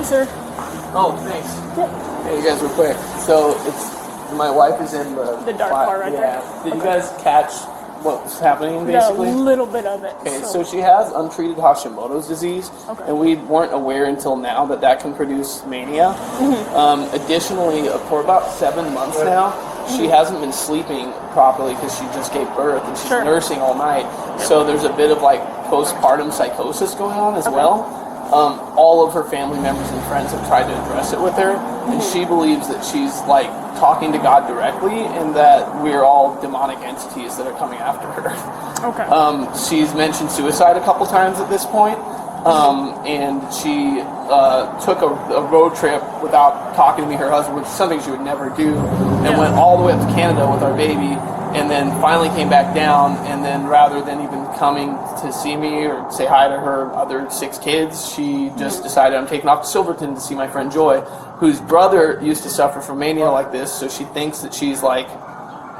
sir. Oh, thanks. Yep. Hey, you guys were quick. So my wife is in The dark part right there. Did you guys catch what was happening, basically? A little bit of it. Okay, so she has untreated Hashimoto's disease, and we weren't aware until now that can produce mania. Additionally, for about 7 months now, she hasn't been sleeping properly because she just gave birth, and she's nursing all night. So there's a bit of like postpartum psychosis going on as well. All of her family members and friends have tried to address it with her, and she believes that she's like talking to God directly, and that we're all demonic entities that are coming after her. Okay. She's mentioned suicide a couple times at this point, and she took a road trip without talking to me, her husband, which is something she would never do, and went all the way up to Canada with our baby, and then finally came back down, and then rather than even coming to see me or say hi to her other 6 kids, she just decided I'm taking off to Silverton to see my friend Joy, whose brother used to suffer from mania like this, so she thinks that she's like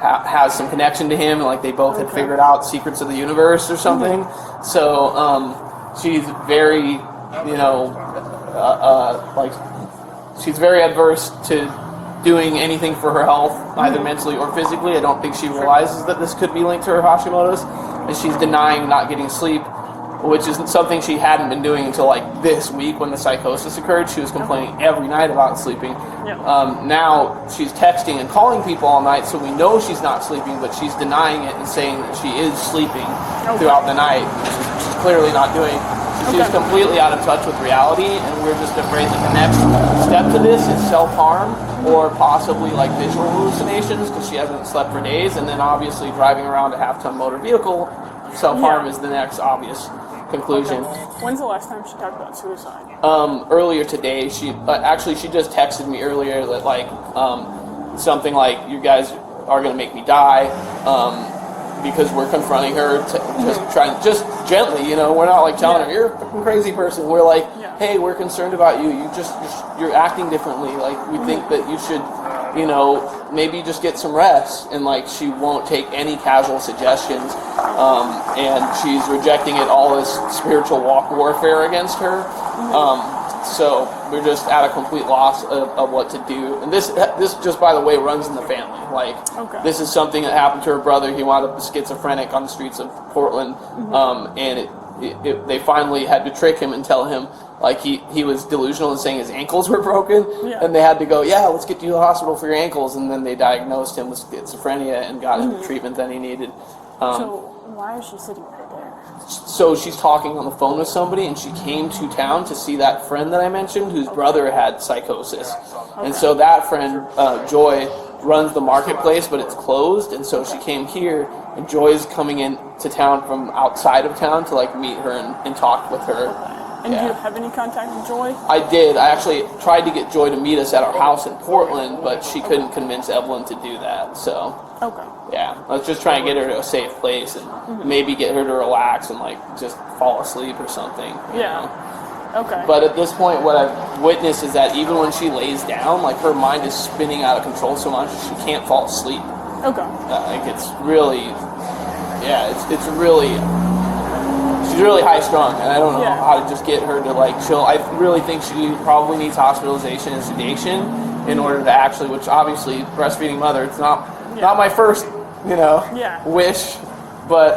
has some connection to him, and like they both had figured out secrets of the universe or something. So she's very, she's very adverse to doing anything for her health, either mentally or physically. I don't think she realizes that this could be linked to her Hashimoto's, and she's denying not getting sleep, which is something she hadn't been doing until like this week when the psychosis occurred. She was complaining every night about sleeping. Now she's texting and calling people all night, so we know she's not sleeping, but she's denying it and saying that she is sleeping throughout the night, which she's clearly not doing. She's completely out of touch with reality, and we're just afraid that the next step to this is self-harm or possibly like visual hallucinations because she hasn't slept for days, and then obviously driving around a half-ton motor vehicle, self-harm is the next obvious conclusion. When's the last time she talked about suicide? Earlier today, she just texted me earlier that like something like, you guys are going to make me die, because we're confronting her just gently, we're not like telling her you're a fucking crazy person. We're like, hey, we're concerned about you. You're acting differently. Like, we think that you should, maybe just get some rest. And like, she won't take any casual suggestions, and she's rejecting it all as spiritual warfare against her. So we're just at a complete loss of what to do. And this just, by the way, runs in the family. Like, this is something that happened to her brother. He wound up schizophrenic on the streets of Portland, and they finally had to trick him and tell him like he was delusional and saying his ankles were broken, and they had to go, let's get you to the hospital for your ankles, and then they diagnosed him with schizophrenia and got him the treatment that he needed. So why is she sitting right there? So she's talking on the phone with somebody, and she came to town to see that friend that I mentioned whose brother had psychosis. And so that friend, Joy, runs the marketplace, but it's closed, and so she came here, and Joy's coming in to town from outside of town to like meet her and talk with her. And do you have any contact with Joy? I did. I actually tried to get Joy to meet us at our house in Portland, but she couldn't convince Evelyn to do that, so... Yeah, I was just trying to get her to a safe place and maybe get her to relax and like just fall asleep or something. You know? But at this point, what I've witnessed is that even when she lays down, like her mind is spinning out of control so much that she can't fall asleep. Like it's really, it's really, she's really high strung, and I don't know how to just get her to like chill. I really think she probably needs hospitalization and sedation in order to actually, which obviously breastfeeding mother, it's not my first, wish, but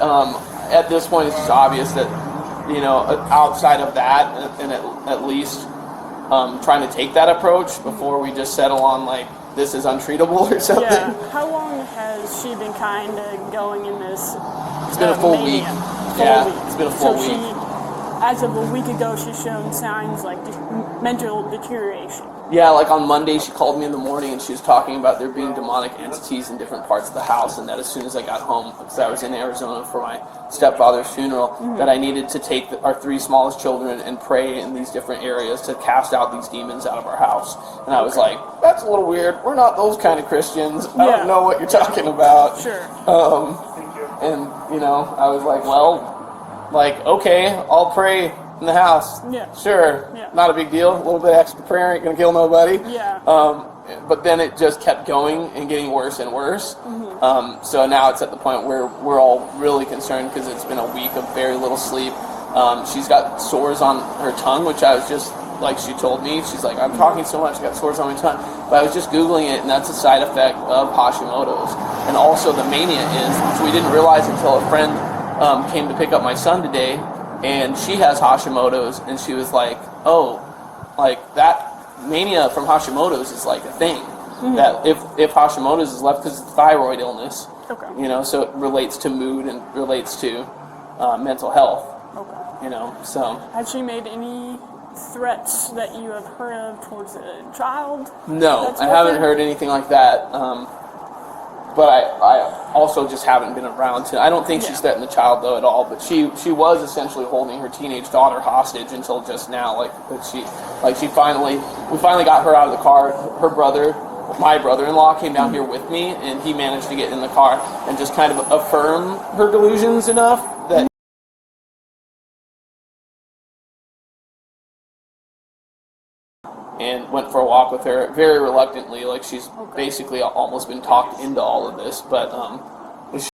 at this point it's just obvious that, outside of that, and at least trying to take that approach before we just settle on like this is untreatable or something. How long has she been kind of going in this? It's been a full week. It's been a full week. As of a week ago, she's shown signs like mental deterioration. Yeah, like on Monday, she called me in the morning and she was talking about there being demonic entities in different parts of the house, and that as soon as I got home, because I was in Arizona for my stepfather's funeral, that I needed to take our 3 smallest children and pray in these different areas to cast out these demons out of our house. And I was like, that's a little weird. We're not those kind of Christians. I don't know what you're talking about. And, I was like, well, okay, I'll pray in the house. Not a big deal. A little bit extra prayer ain't gonna kill nobody. But then it just kept going and getting worse and worse. So now it's at the point where we're all really concerned because it's been a week of very little sleep. She's got sores on her tongue, which I was just like she told me. She's like, I'm talking so much, I got sores on my tongue. But I was just Googling it, and that's a side effect of Hashimoto's. And also the mania is, which we didn't realize until a friend came to pick up my son today, and she has Hashimoto's, and she was like, oh, like that mania from Hashimoto's is like a thing. That if Hashimoto's is left, because it's thyroid illness, you know, so it relates to mood and relates to mental health. You know, so. Has she made any threats that you have heard of towards a child? No, I haven't heard anything like that. But I also just haven't been around to. I don't think she's threatened the child though at all. But she was essentially holding her teenage daughter hostage until just now. We finally got her out of the car. Her brother, my brother-in-law, came down here with me, and he managed to get in the car and just kind of affirm her delusions enough that. And went for a walk with her very reluctantly, like she's basically almost been talked into all of this, but was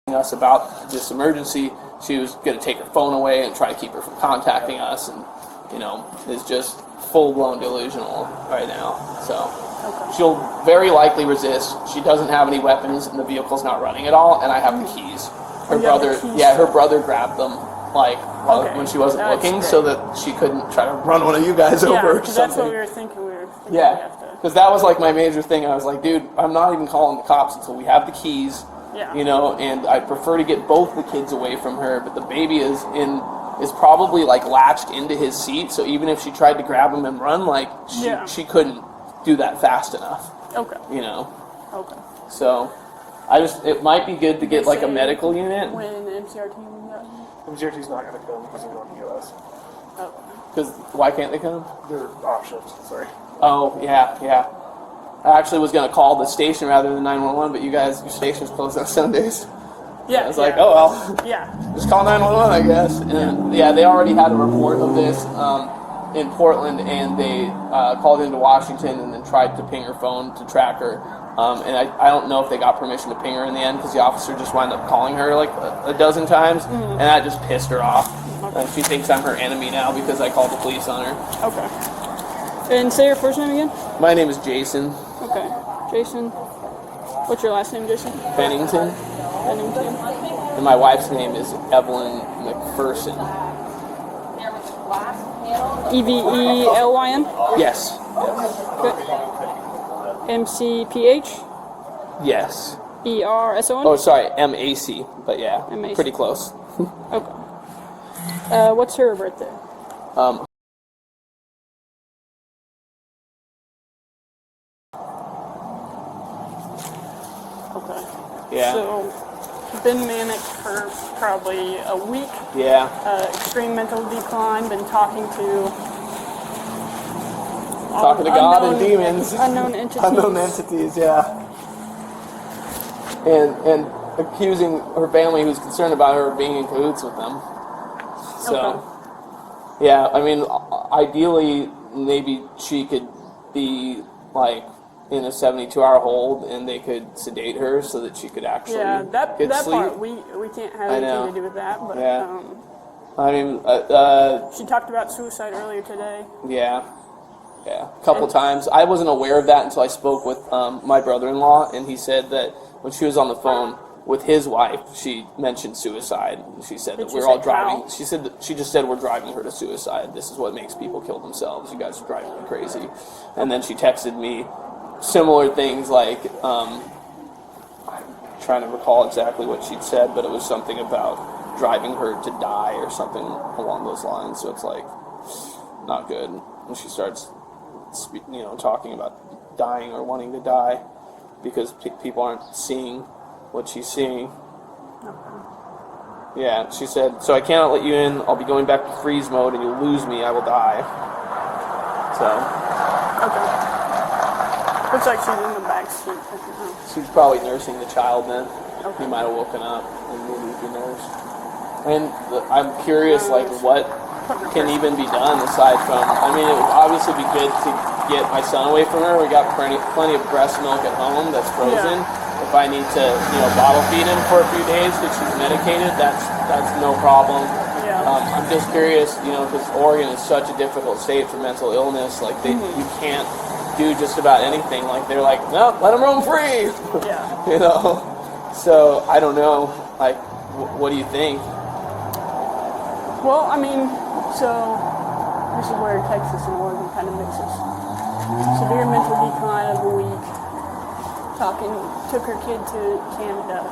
us about this emergency. She was going to take her phone away and try to keep her from contacting us, and you know, is just full-blown delusional right now. So she'll very likely resist. She doesn't have any weapons, and the vehicle's not running at all, and I have the keys. Her brother grabbed them when she wasn't looking, so that she couldn't try to run one of you guys over or something. That's what we were thinking. Because that was like my major thing. I was like, dude, I'm not even calling the cops until we have the keys. You know, and I prefer to get both the kids away from her, but the baby is probably like latched into his seat, so even if she tried to grab him and run, like she couldn't do that fast enough. You know. So it might be good to get like a medical unit. When MCRT MCRT's not going to come because they're going to us. Because why can't they come? They're off shifts, sorry. Oh, yeah. I actually was going to call the station rather than 911, but your station's closed on Sundays. I was like, oh well. Just call 911, I guess. And they already had a report of this in Portland, and they called into Washington and then tried to ping her phone to track her. And I don't know if they got permission to ping her in the end, because the officer just wound up calling her like a dozen times, and that just pissed her off. And she thinks I'm her enemy now because I called the police on her. And say your first name again? My name is Jason. Jason. What's your last name, Jason? Bennington. And my wife's name is Evelyn MacPherson. Evelyn? Yes. MCPH? Yes. ERSON? Oh, sorry, MAC, but yeah, MAC. pretty close. What's her birthday? Yeah. So, been manic for probably a week. Extreme mental decline, been talking to God and demons. Unknown entities. And accusing her family, who's concerned about her, being in cahoots with them. So, I mean, ideally, maybe she could be, like, in a 72-hour hold, and they could sedate her so that she could actually that sleep. Part, we can't have anything to do with that, but, I mean, she talked about suicide earlier today. A couple times. I wasn't aware of that until I spoke with my brother-in-law, and he said that when she was on the phone with his wife, she mentioned suicide. She said that we're all driving. She said that she just said we're driving her to suicide. This is what makes people kill themselves. You guys are driving me crazy. And then she texted me similar things like, I'm trying to recall exactly what she'd said, but it was something about driving her to die or something along those lines. So it's like, not good. And she starts talking about dying or wanting to die because people aren't seeing what she's seeing. Yeah, she said, so I cannot let you in. I'll be going back to freeze mode, and you'll lose me. I will die. So. Looks like she's in the back seat. She's probably nursing the child then. He might have woken up and needed to be nursed. And I'm curious, what can even be done aside from, I mean, it would obviously be good to get my son away from her. We got plenty of breast milk at home that's frozen. If I need to, bottle feed him for a few days because she's medicated, that's no problem. I'm just curious, because Oregon is such a difficult state for mental illness. Like, you can't do just about anything. Like, they're like, no, let them roam free. Yeah. So I don't know. Like, what do you think? Well, I mean, so this is where Texas and Oregon kind of mixes. Severe mental decline of a week. Took her kid to Canada.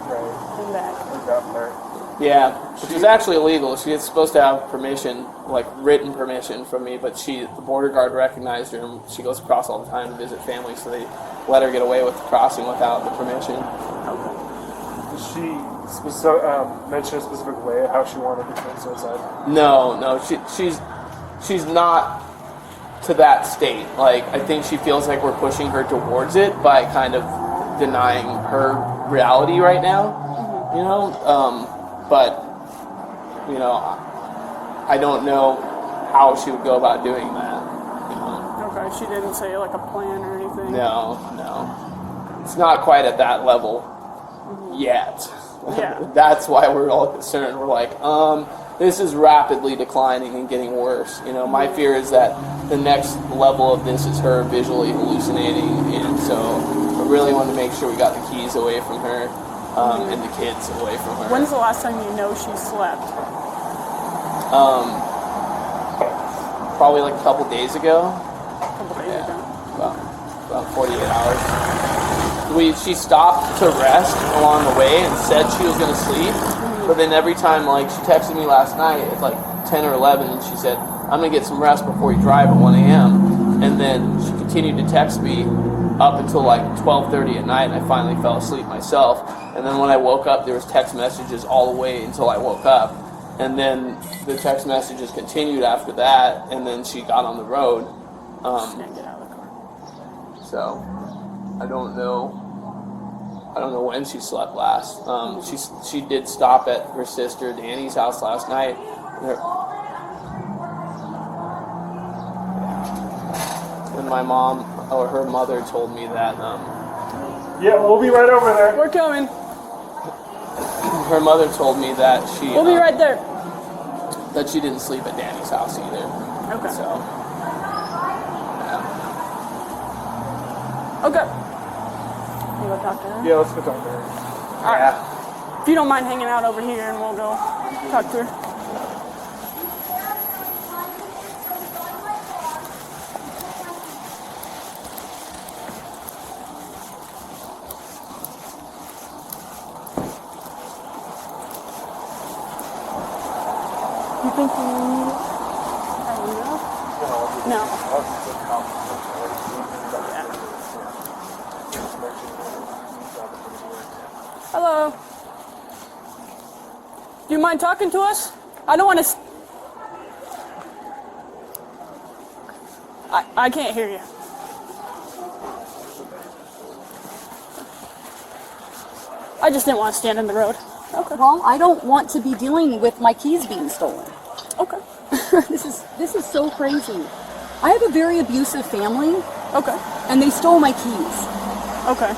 Right. And back. That part. Yeah, which is actually illegal. She was supposed to have permission, like written permission from me, but the border guard recognized her, and she goes across all the time to visit family, so they let her get away with crossing without the permission. Okay. Did she mention a specific way of how she wanted to commit suicide? No, she's not to that state. Like, I think she feels like we're pushing her towards it by kind of denying her reality right now, but I don't know how she would go about doing that. Okay, she didn't say like a plan or anything. No, it's not quite at that level yet. Yeah. That's why we're all concerned. We're like, this is rapidly declining and getting worse. My fear is that the next level of this is her visually hallucinating, and so I really want to make sure we got the keys away from her and the kids away from her. When's the last time she slept? Probably like a couple days ago. About 48 hours. She stopped to rest along the way and said she was going to sleep, but then every time, like, she texted me last night at like 10 or 11, and she said, I'm going to get some rest before you drive at 1 a.m. And then she continued to text me up until like 12:30 at night, and I finally fell asleep myself. And then when I woke up, there was text messages all the way until I woke up. And then the text messages continued after that, and then she got on the road. She didn't get out of the car. So I don't know when she slept last. She did stop at her sister Danny's house last night. And my mom, or her mother, told me that. Yeah, we'll be right over there. We're coming. Her mother told me that We'll be right there. That she didn't sleep at Danny's house either. Okay. So. Yeah. Okay. You go talk to her? Yeah, let's go talk to her. All right. If you don't mind hanging out over here, and we'll go talk to her. You think you need it? No. Hello. Do you mind talking to us? I don't want to. I can't hear you. I just didn't want to stand in the road. Okay. Well, I don't want to be dealing with my keys being stolen. Okay. This is so crazy. I have a very abusive family. Okay. And they stole my keys. Okay.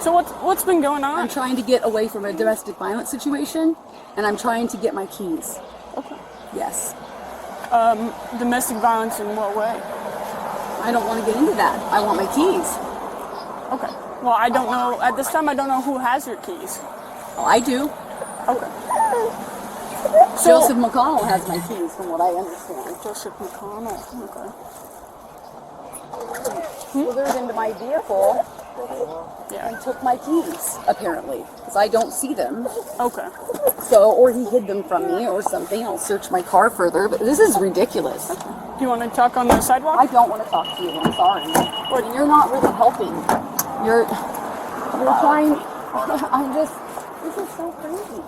So what's been going on? I'm trying to get away from a domestic violence situation, and I'm trying to get my keys. Okay. Yes. Domestic violence in what way? I don't want to get into that. I want my keys. Okay. Well, I don't know. At this time, I don't know who has your keys. Oh, I do. Okay. Joseph McConnell has my keys, from what I understand. Joseph McConnell. Okay. Slithered into my vehicle Yeah. and took my keys, apparently, because I don't see them. Okay. So, or he hid them from me or something. I'll search my car further, but this is ridiculous. Do you want to talk on the sidewalk? I don't want to talk to you. I'm sorry. But you're not really helping. You're trying. This is so crazy.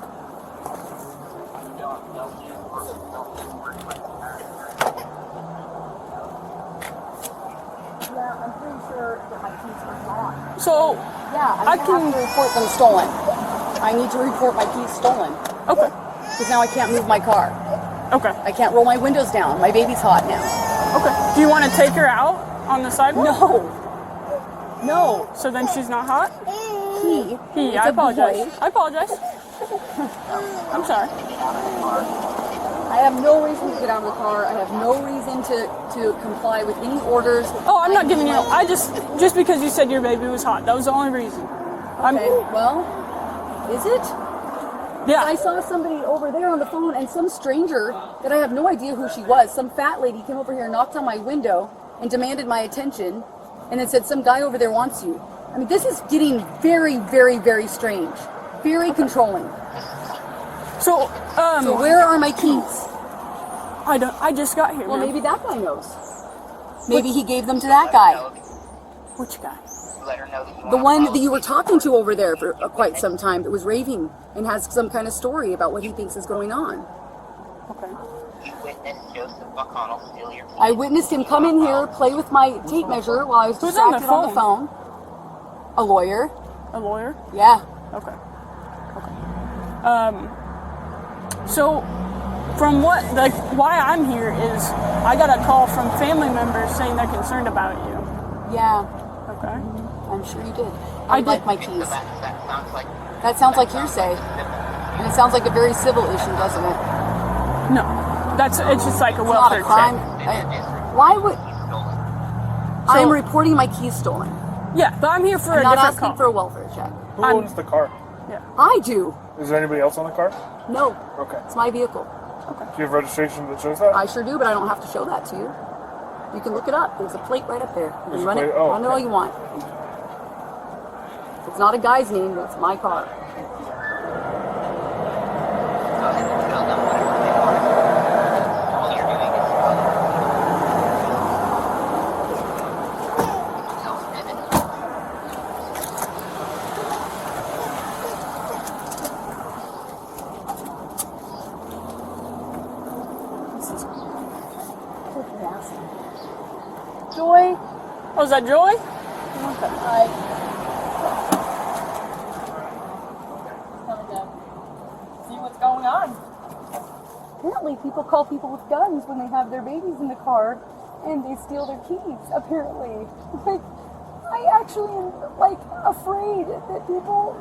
Yeah, I'm pretty sure that my keys are gone. So, Yeah, I I can- have to report them stolen. I need to report my keys stolen. okay. Because now I can't move my car. Okay. I can't roll my windows down. My baby's hot now. Okay. Do you want to take her out on the sidewalk? No. No. So then she's not hot? He. He. It's I a apologize. boy. I apologize. I'm sorry. I have no reason to get out of the car. I have no reason to comply with any orders. Oh, I'm not giving you. I just because you said your baby was hot. That was the only reason. Okay, well, is it? Yeah. I saw somebody over there on the phone, and some stranger that I have no idea who she was, some fat lady came over here, knocked on my window, and demanded my attention, and then said, some guy over there wants you. I mean, this is getting very, very, very strange. Very controlling. So where are my keys? I just got here. Well, man. maybe that guy knows. Maybe he gave them to that guy. Which guy? The one that you were talking to over there for quite some time that was raving and has some kind of story about what he thinks is going on. Okay. You witnessed Joseph McConnell steal your keys. I witnessed him come in here, play with my tape measure while I was Who's on the distracted on the phone. A lawyer. A lawyer? Yeah. Okay. So, from why I'm here is I got a call from family members saying they're concerned about you. Yeah. Okay. I'm sure you did. I I'd like did. my keys. That sounds like hearsay. And it sounds like a very civil issue, doesn't it? No. It's just like a It's not welfare a crime. check. Why would... I'm reporting my keys stolen. Yeah, but I'm here for I'm a not different asking call. for a welfare check. Who owns the car? Yeah. I do. Is there anybody else on the car? No. Okay. It's my vehicle. Do you have registration that shows that? I sure do, but I don't have to show that to you. You can look it up. There's a plate right up there. You There's a run it. plate? Oh, Run it all okay. you want. It's not a guy's name. It's my car. Joy. Oh, is that Joy? Hi. See what's going on. Apparently, people call people with guns when they have their babies in the car, and they steal their keys. Apparently, like, I actually am like afraid that people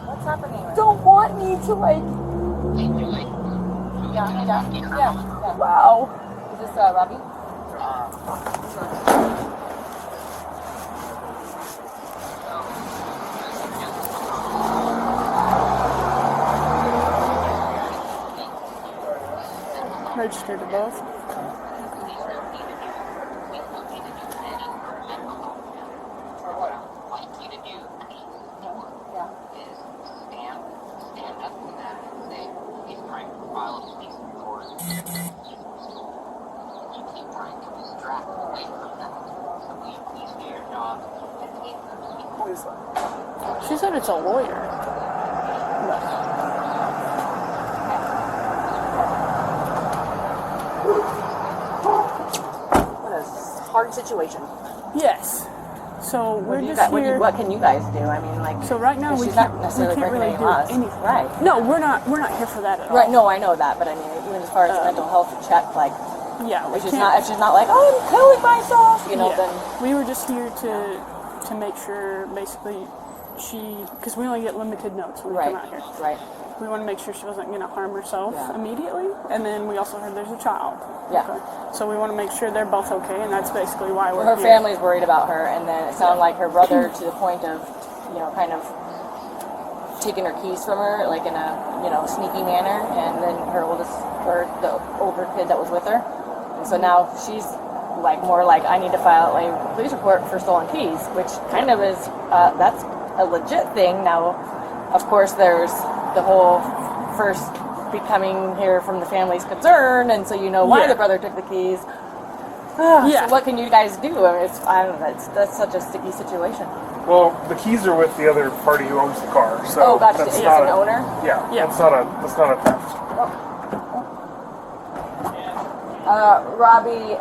What's happening? don't want me to like. Yeah. Wow. Is this Robbie? Registered to both. She said it's a lawyer. What a hard situation. Yes. So we're just here. What can you guys do? I mean, like. So right now we she's can't, not we necessarily can't really breaking do any laws. anything. Right. No, we're not here for that at all. Right. No, I know that, but I mean, even as far as mental health check, like, Yeah, we if she's can't. not like, oh, I'm killing myself, you know, Yeah. then. We were just here to make sure, basically, because we only get limited notes when we come out here. Right. We want to make sure she wasn't going to harm herself Yeah. immediately, and then we also heard there's a child. Yeah. Okay. So we want to make sure they're both okay, and that's basically why we're Her here. family's worried about her, and then it sounded like her brother, to the point of, you know, kind of taking her keys from her, like in a, you know, sneaky manner, and then the older kid that was with her. And so now she's like more like, I need to file a police report for stolen keys, which kind of is, that's a legit thing. Now, of course, there's the whole first becoming here from the family's concern, and so you know why Yeah. the brother took the keys. Yeah. So what can you guys do? I mean, I don't know, that's such a sticky situation. Well, the keys are with the other party who owns the car. So Oh, gotcha. that's He's not an a- owner? Yeah, Yeah. That's not a theft. Robbie,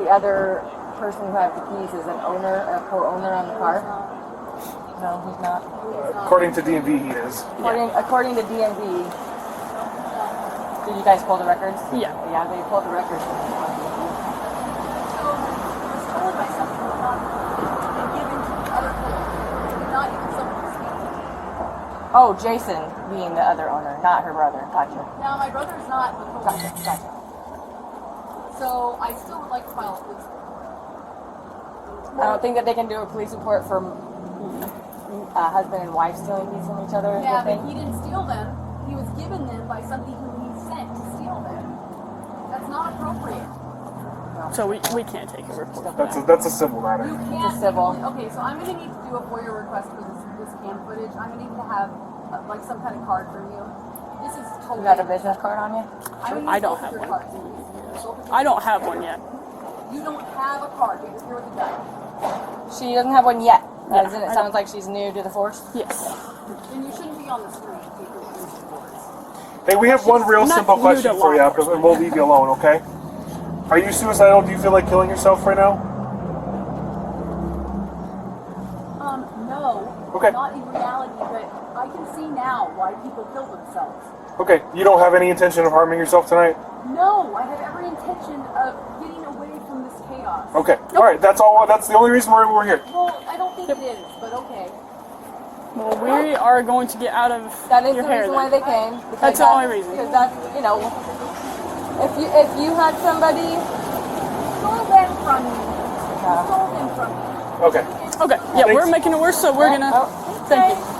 the other person who has the keys is an owner, a co-owner on the car? No, he's not. According to DMV, he is. According to DMV, did you guys pull the records? Yeah. Yeah, they pulled the records. Stolen by someone and given to other people, not even someone who's speaking. Oh, Jason being the other owner, not her brother. Gotcha. Now, my brother's not the co-owner. Gotcha. So I still would like to file a police report. I don't think that they can do a police report for husband and wife stealing things from each other. Yeah, but he didn't steal them. He was given them by somebody who he sent to steal them. That's not appropriate. So we can't take a report. That's a civil matter. You can't. It's civil. Okay, so I'm going to need to do a FOIA request for this cam footage. I'm going to need to have like some kind of card from you. This is totally. You got a business card on you? I don't have one. I don't have one yet. You don't have a card. You're with the guy. She doesn't have one yet. Yeah, As in, it I sounds don't. like she's new to the force. Yes. Then you shouldn't be on the street taking police reports. Hey, we have one real Not simple new question to for you, law and we'll leave you alone, okay? Are you suicidal? Do you feel like killing yourself right now? No. Okay. Not in reality, but I can see now why people kill themselves. Okay, you don't have any intention of harming yourself tonight? No, I have every intention of getting away from this chaos. Okay, alright, that's all. That's the only reason we're here. Well, I don't think it is, but okay. Well, we are going to get out of That is your the hair reason why then. they came. That's the only reason. Because that's, you know, if you had somebody, Stole them from me. Stole them from me. Okay. Okay. Yeah, we're making it worse, so we're gonna. oh, Thank you.